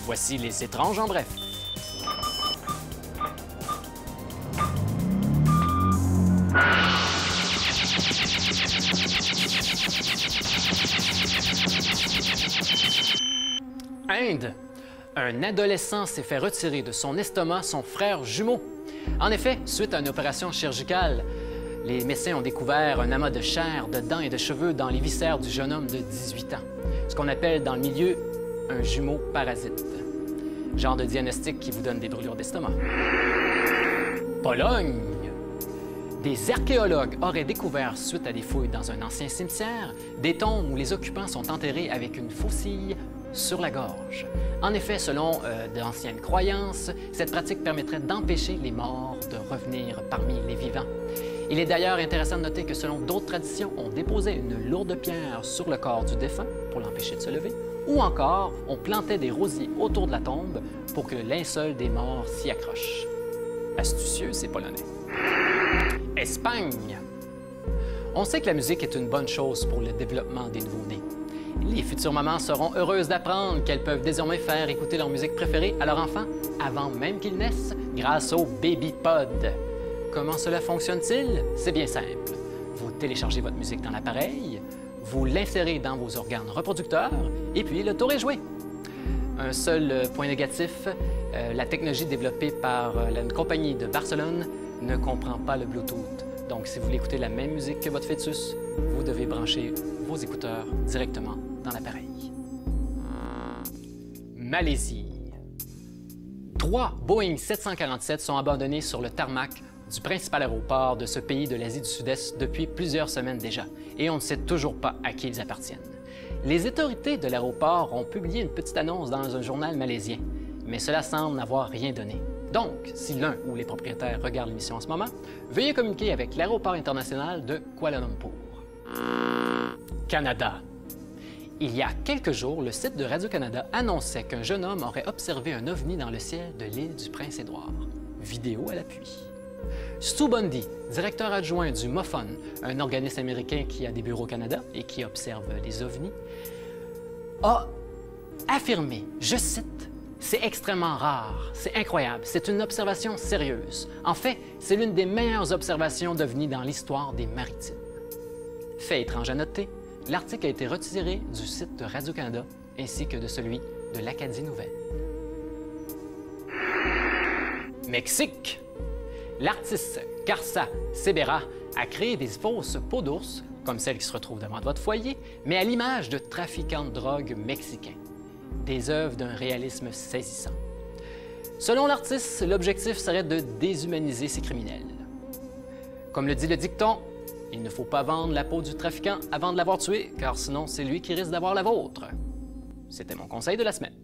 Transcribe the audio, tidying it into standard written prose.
Voici les étranges en bref. Inde. Un adolescent s'est fait retirer de son estomac son frère jumeau. En effet, suite à une opération chirurgicale, les médecins ont découvert un amas de chair, de dents et de cheveux dans les viscères du jeune homme de 18 ans. Ce qu'on appelle dans le milieu un jumeau parasite. Genre de diagnostic qui vous donne des brûlures d'estomac. Pologne. Des archéologues auraient découvert, suite à des fouilles dans un ancien cimetière, des tombes où les occupants sont enterrés avec une faucille sur la gorge. En effet, selon d'anciennes croyances, cette pratique permettrait d'empêcher les morts de revenir parmi les vivants. Il est d'ailleurs intéressant de noter que selon d'autres traditions, on déposait une lourde pierre sur le corps du défunt pour l'empêcher de se lever, ou encore on plantait des rosiers autour de la tombe pour que le linceul des morts s'y accroche. Astucieux, ces Polonais. Espagne. On sait que la musique est une bonne chose pour le développement des nouveau-nés. Les futures mamans seront heureuses d'apprendre qu'elles peuvent désormais faire écouter leur musique préférée à leur enfant avant même qu'ils naissent grâce au BabyPod. Comment cela fonctionne-t-il? C'est bien simple. Vous téléchargez votre musique dans l'appareil, vous l'insérez dans vos organes reproducteurs et puis le tour est joué. Un seul point négatif, la technologie développée par une compagnie de Barcelone ne comprend pas le Bluetooth. Donc, si vous voulez écouter la même musique que votre fœtus, vous devez brancher vos écouteurs directement dans l'appareil. Malaisie. 3 Boeing 747 sont abandonnés sur le tarmac du principal aéroport de ce pays de l'Asie du Sud-Est depuis plusieurs semaines déjà, et on ne sait toujours pas à qui ils appartiennent. Les autorités de l'aéroport ont publié une petite annonce dans un journal malaisien, mais cela semble n'avoir rien donné. Donc, si l'un ou les propriétaires regardent l'émission en ce moment, veuillez communiquer avec l'aéroport international de Kuala Lumpur. Canada. Il y a quelques jours, le site de Radio-Canada annonçait qu'un jeune homme aurait observé un ovni dans le ciel de l'île du Prince-Édouard. Vidéo à l'appui. Stu Bundy, directeur adjoint du MOFON, un organisme américain qui a des bureaux au Canada et qui observe les ovnis, a affirmé, je cite, « C'est extrêmement rare, c'est incroyable, c'est une observation sérieuse. En fait, c'est l'une des meilleures observations d'ovnis dans l'histoire des maritimes. » Fait étrange à noter, l'article a été retiré du site de Radio-Canada ainsi que de celui de l'Acadie Nouvelle. Mexique. L'artiste Carsa Sebera a créé des fausses peaux d'ours, comme celles qui se retrouvent devant votre foyer, mais à l'image de trafiquants de drogue mexicains. Des œuvres d'un réalisme saisissant. Selon l'artiste, l'objectif serait de déshumaniser ces criminels. Comme le dit le dicton, il ne faut pas vendre la peau du trafiquant avant de l'avoir tué, car sinon c'est lui qui risque d'avoir la vôtre. C'était mon conseil de la semaine.